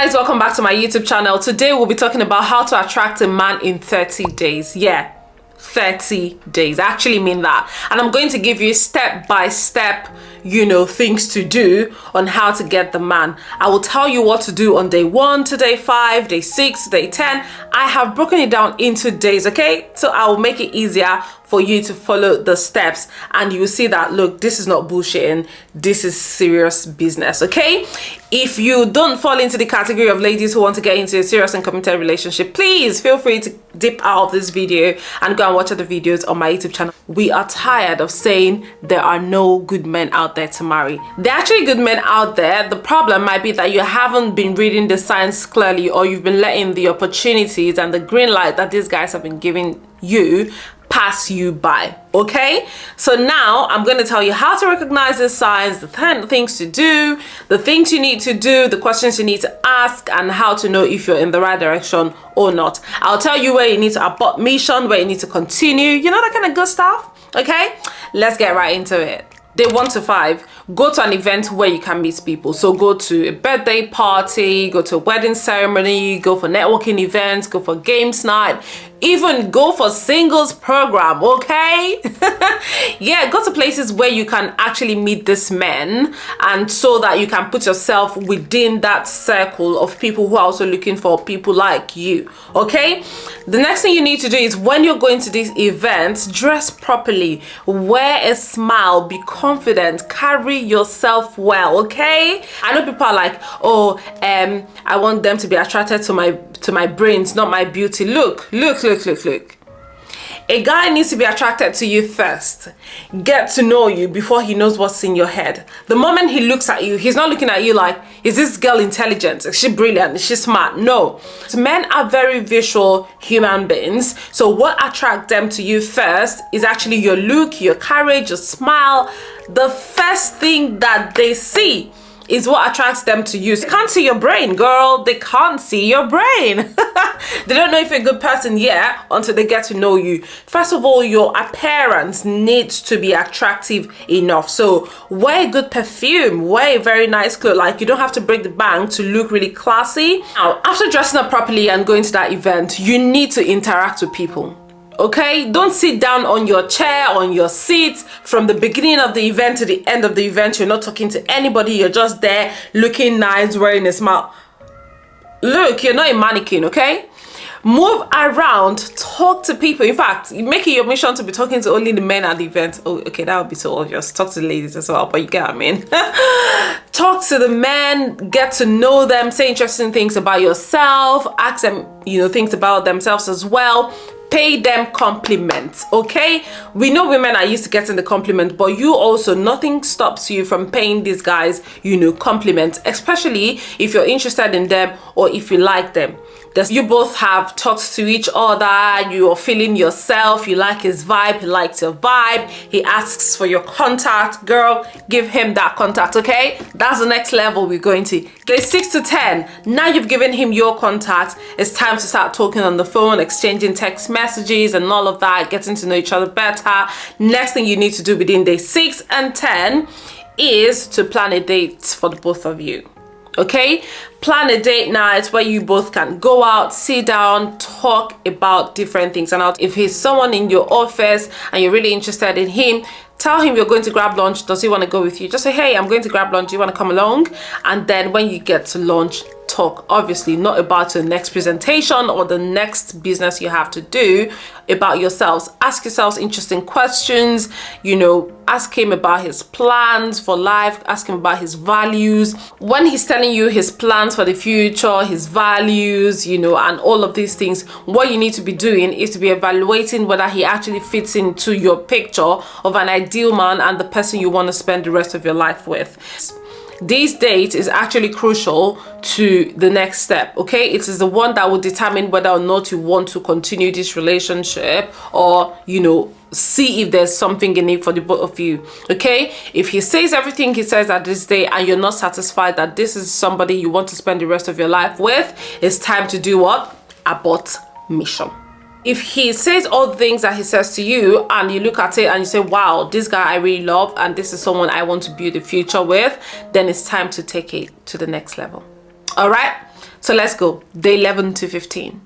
guys, welcome back to my YouTube channel. Today we'll be talking about how to attract a man in 30 days. Yeah, 30 days. I actually mean that. And I'm going to give you step-by-step, things to do on how to get the man. I will tell you what to do on day 1 to day 5, day 6, day 10. I have broken it down into days, okay? So I will make it easier for you to follow the steps, and you will see that, look, this is not bullshitting, this is serious business, okay? If you don't fall into the category of ladies who want to get into a serious and committed relationship, please feel free to dip out of this video and go and watch other videos on my YouTube channel. We are tired of saying there are no good men out there to marry. There are actually good men out there. The problem might be that you haven't been reading the signs clearly, or you've been letting the opportunities and the green light that these guys have been giving you pass you by, okay? So now I'm going to tell you how to recognize the signs, the 10 things to do, the things you need to do, the questions you need to ask, and how to know if you're in the right direction or not. I'll tell you where you need to abort mission, where you need to continue, that kind of good stuff, okay? Let's get right into it. Day 1 to 5, go to an event where you can meet people. So go to a birthday party, go to a wedding ceremony, go for networking events, go for games night, even go for singles program, okay? Yeah, go to places where you can actually meet these men, and so that you can put yourself within that circle of people who are also looking for people like you, okay? The next thing you need to do is, when you're going to these events, dress properly, wear a smile, be confident, carry yourself well, okay? I know people are like, oh, I want them to be attracted to my brains, not my beauty. Look. A guy needs to be attracted to you first. Get to know you before he knows what's in your head. The moment he looks at you, he's not looking at you like, is this girl intelligent? Is she brilliant? Is she smart? No. Men are very visual human beings. So what attracts them to you first is actually your look, your courage, your smile. The first thing that they see is what attracts them to you. They can't see your brain, girl. They can't see your brain. They don't know if you're a good person yet until they get to know you. First of all, your appearance needs to be attractive enough. So wear a good perfume, wear a very nice clothes. Like, you don't have to break the bank to look really classy. Now, after dressing up properly and going to that event, you need to interact with people. Okay, don't sit down on your chair, on your seat from the beginning of the event to the end of the event. You're not talking to anybody. You're just there looking nice, wearing a smile. Look, you're not a mannequin, okay? Move around, talk to people. In fact, make it your mission to be talking to only the men at the event. Oh, okay, that would be so obvious. Talk to the ladies as well, but you get what I mean. Talk to the men, get to know them, say interesting things about yourself, ask them, things about themselves as well. Pay them compliments, okay? We know women are used to getting the compliment, but you also, nothing stops you from paying these guys, compliments, especially if you're interested in them or if you like them. You both have talked to each other, you're feeling yourself, you like his vibe, he likes your vibe, he asks for your contact. Girl, give him that contact, okay? That's the next level we're going to. Day 6 to 10, now you've given him your contact, it's time to start talking on the phone, exchanging text messages and all of that, getting to know each other better. Next thing you need to do within day 6 and 10 is to plan a date for the both of you. Okay, plan a date night where you both can go out, sit down, talk about different things. And if he's someone in your office and you're really interested in him, tell him you're going to grab lunch. Does he want to go with you? Just say, hey, I'm going to grab lunch. Do you want to come along? And then when you get to lunch, talk. Obviously not about your next presentation or the next business you have to do, about yourselves. Ask yourselves interesting questions. Ask him about his plans for life, ask him about his values. When he's telling you his plans for the future, his values, and all of these things, what you need to be doing is to be evaluating whether he actually fits into your picture of an ideal man and the person you want to spend the rest of your life with. This date is actually crucial to the next step, okay? It is the one that will determine whether or not you want to continue this relationship or, see if there's something in it for the both of you, okay? If he says everything he says at this day and you're not satisfied that this is somebody you want to spend the rest of your life with, it's time to do what? Abort mission. If he says all the things that he says to you and you look at it and you say, wow, this guy I really love and this is someone I want to build a future with, then it's time to take it to the next level. All right? So let's go. Day 11 to 15.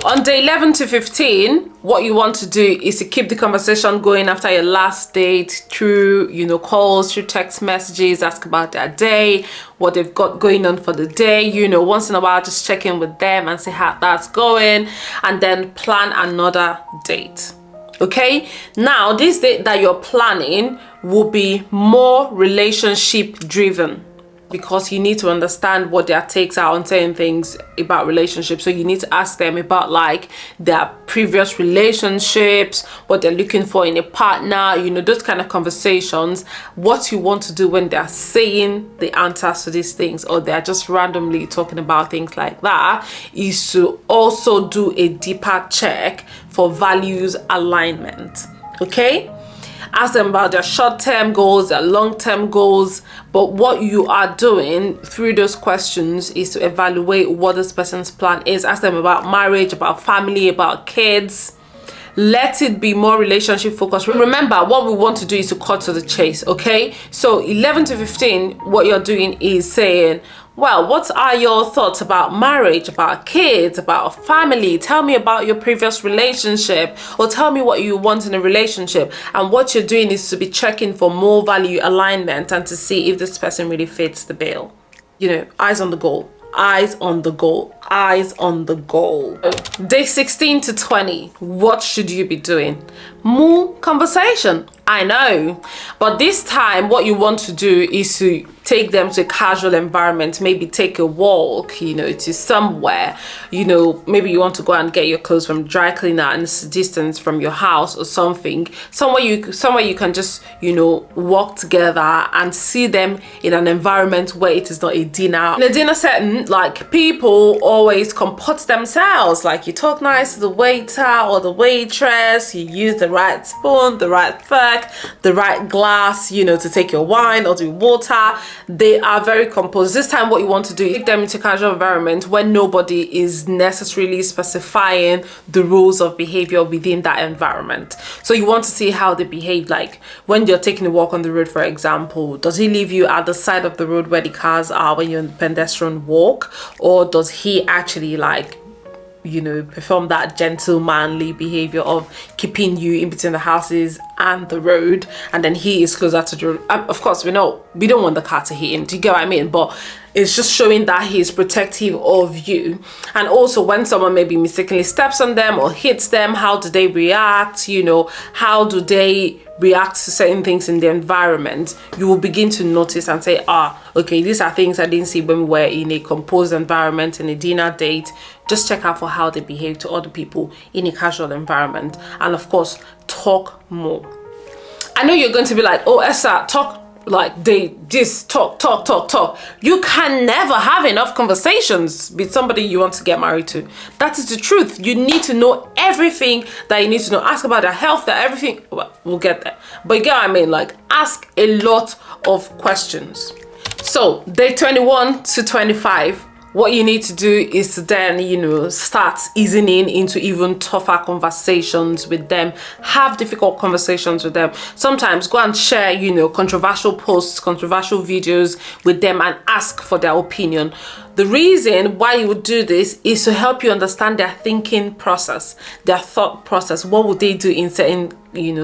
On day 11 to 15, what you want to do is to keep the conversation going after your last date through, calls, through text messages, ask about their day, what they've got going on for the day, once in a while, just check in with them and see how that's going, and then plan another date. Okay, now this date that you're planning will be more relationship driven, because you need to understand what their takes are on certain things about relationships. So you need to ask them about like their previous relationships, what they're looking for in a partner, those kind of conversations. What you want to do when they're saying the answers to these things, or they're just randomly talking about things like that, is to also do a deeper check for values alignment. Okay? Ask them about their short-term goals, their long-term goals, but what you are doing through those questions is to evaluate what this person's plan is. Ask them about marriage, about family, about kids. Let it be more relationship focused. Remember, what we want to do is to cut to the chase, okay? So 11 to 15, what you're doing is saying, well, what are your thoughts about marriage, about kids, about family? Tell me about your previous relationship, or tell me what you want in a relationship. And what you're doing is to be checking for more value alignment and to see if this person really fits the bill. Eyes on the goal. Eyes on the goal. Eyes on the goal. Day 16 to 20, what should you be doing? More conversation. I know, but this time what you want to do is to take them to a casual environment, maybe take a walk, to somewhere, maybe you want to go and get your clothes from dry cleaner and it's a distance from your house or something, somewhere you can just, walk together and see them in an environment where it is not a dinner. In a dinner setting, like, people always comport themselves, like you talk nice to the waiter or the waitress, you use the right spoon, the right fork, the right glass, to take your wine or the water. They are very composed. This time what you want to do is take them into a casual environment where nobody is necessarily specifying the rules of behavior within that environment. So you want to see how they behave. Like when you're taking a walk on the road, for example, does he leave you at the side of the road where the cars are when you're on the pedestrian walk, or does he actually perform that gentlemanly behavior of keeping you in between the houses and the road, and then he is closer to the road? Of course, we don't want the car to hit him, do you get what I mean? But it's just showing that he is protective of you. And also, when someone maybe mistakenly steps on them or hits them, how do they react? How do they react to certain things in the environment? You will begin to notice and say, okay, these are things I didn't see when we were in a composed environment, in a dinner date. Just check out for how they behave to other people in a casual environment. And of course, talk more. I know you're going to be like, oh, Esther, talk talk. You can never have enough conversations with somebody you want to get married to. That is the truth. You need to know everything that you need to know. Ask about their health, everything. Well, we'll get there. But you get what I mean? Like, ask a lot of questions. So day 21 to 25, what you need to do is to then, start easing into even tougher conversations with them. Have difficult conversations with them. Sometimes go and share, controversial posts, controversial videos with them and ask for their opinion. The reason why you would do this is to help you understand their thinking process, their thought process. What would they do in certain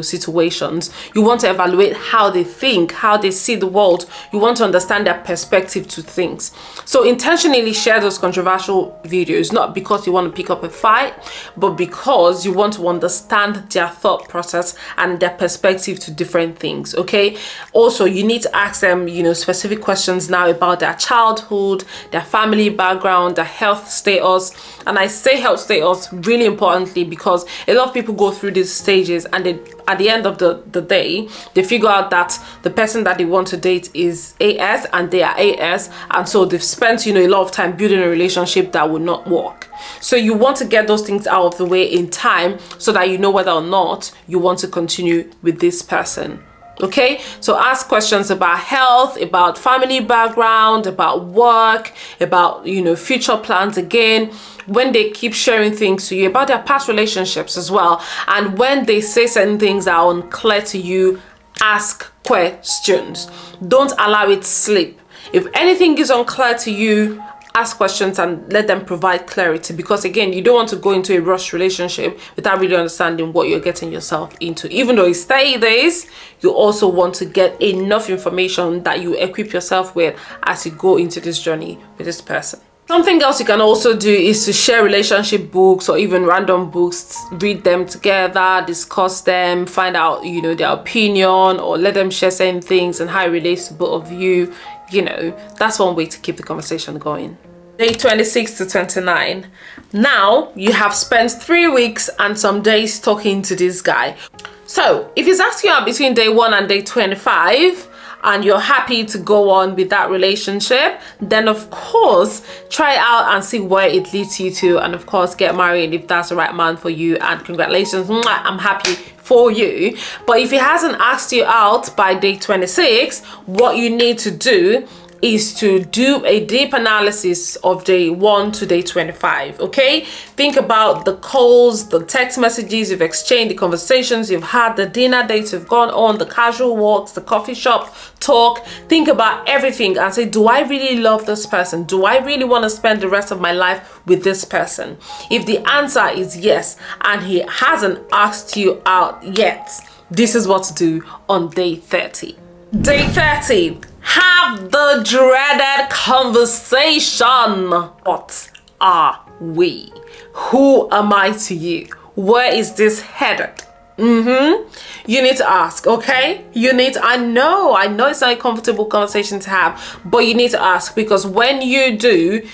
situations? You want to evaluate how they think, how they see the world. You want to understand their perspective to things. So intentionally share those controversial videos, not because you want to pick up a fight, but because you want to understand their thought process and their perspective to different things. Okay. Also, you need to ask them, specific questions now about their childhood, their family background, their health status. And I say health status really importantly because a lot of people go through these stages and they, at the end of the day, they figure out that the person that they want to date is AS and they are AS, and so they've spent a lot of time building a relationship that will not work. So you want to get those things out of the way in time so that you know whether or not you want to continue with this person. Okay, so ask questions about health, about family background, about work, about future plans. Again, when they keep sharing things to you about their past relationships as well, and when they say certain things that are unclear to you, ask questions. Don't allow it slip. If anything is unclear to you, ask questions and let them provide clarity, because again, you don't want to go into a rushed relationship without really understanding what you're getting yourself into. Even though it's 30 days, you also want to get enough information that you equip yourself with as you go into this journey with this person. Something else you can also do is to share relationship books or even random books, read them together, discuss them, find out, you know, their opinion, or let them share certain things and how it relates to both of you. You know, that's one way to keep the conversation going. Day 26 to 29. Now you have spent 3 weeks and some days talking to this guy. So if he's asking you out between day 1 and day 25, and you're happy to go on with that relationship, then of course try it out and see where it leads you to, and of course get married if that's the right man for you. And congratulations, I'm happy for you. But if he hasn't asked you out by day 26, what you need to do is to do a deep analysis of day 1 to day 25. Okay, think about the calls, the text messages you've exchanged, the conversations you've had, the dinner dates you've gone on, the casual walks, the coffee shop talk. Think about everything and say, do I really love this person? Do I really want to spend the rest of my life with this person? If the answer is yes, and he hasn't asked you out yet, this is what to do on day 30. Day 30. Have the dreaded conversation. What are we? Who am I to you? Where is this headed? You need to ask, okay? You need to, I know it's not a comfortable conversation to have, but you need to ask, because when you do,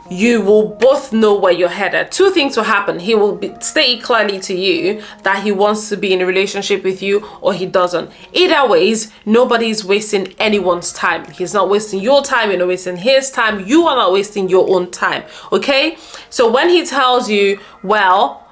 you will both know where you're headed. 2 things will happen. He will state clearly to you that he wants to be in a relationship with you, or he doesn't. Either ways, nobody's wasting anyone's time. He's not wasting your time, you're not wasting his time, you are not wasting your own time, okay? So when he tells you, well,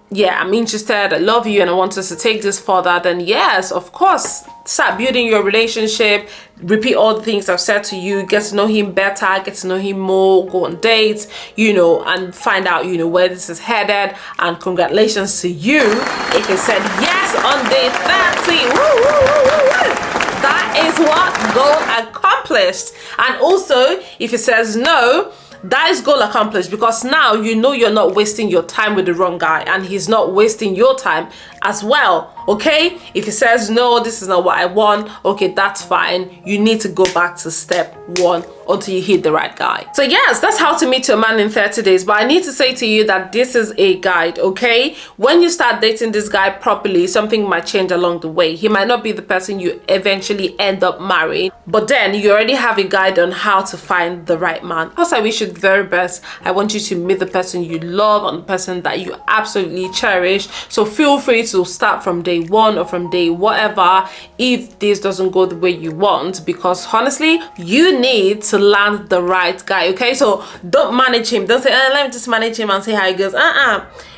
yeah, I'm interested, I love you, and I want us to take this further, then yes, of course, start building your relationship, repeat all the things I've said to you, get to know him better, get to know him more, go on dates, you know, and find out, you know, where this is headed. And congratulations to you if he said yes on day 30. Woo, woo, woo, woo, woo. That is what goal accomplished. And also, if he says no, that is goal accomplished, because now you know you're not wasting your time with the wrong guy, and he's not wasting your time as well. Okay, if he says no, this is not what I want, okay, that's fine. You need to go back to step 1 until you hit the right guy. So yes, that's how to meet your man in 30 days. But I need to say to you that this is a guide, okay? When you start dating this guy properly, something might change along the way. He might not be the person you eventually end up marrying, but then you already have a guide on how to find the right man. Of course, I wish you the very best. I want you to meet the person you love and the person that you absolutely cherish. So feel free to start from day 1 or from day whatever if this doesn't go the way you want, because honestly, you need to land the right guy, okay? So don't manage him. Don't say, let me just manage him and see how he goes.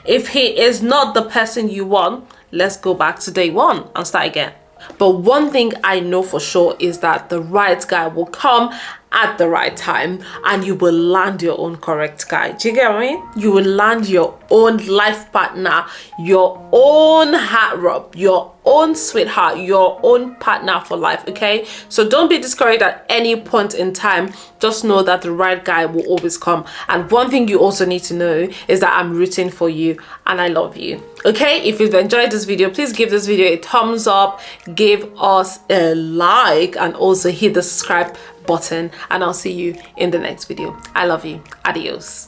If he is not the person you want, let's go back to day 1 and start again. But one thing I know for sure is that the right guy will come at the right time, and you will land your own correct guy. Do you get what I mean? You will land your own life partner, your own heart rub, your own sweetheart, your own partner for life, okay? So don't be discouraged at any point in time. Just know that the right guy will always come. And one thing you also need to know is that I'm rooting for you and I love you, okay? If you've enjoyed this video, please give this video a thumbs up, give us a like, and also hit the subscribe button, and I'll see you in the next video. I love you. Adios.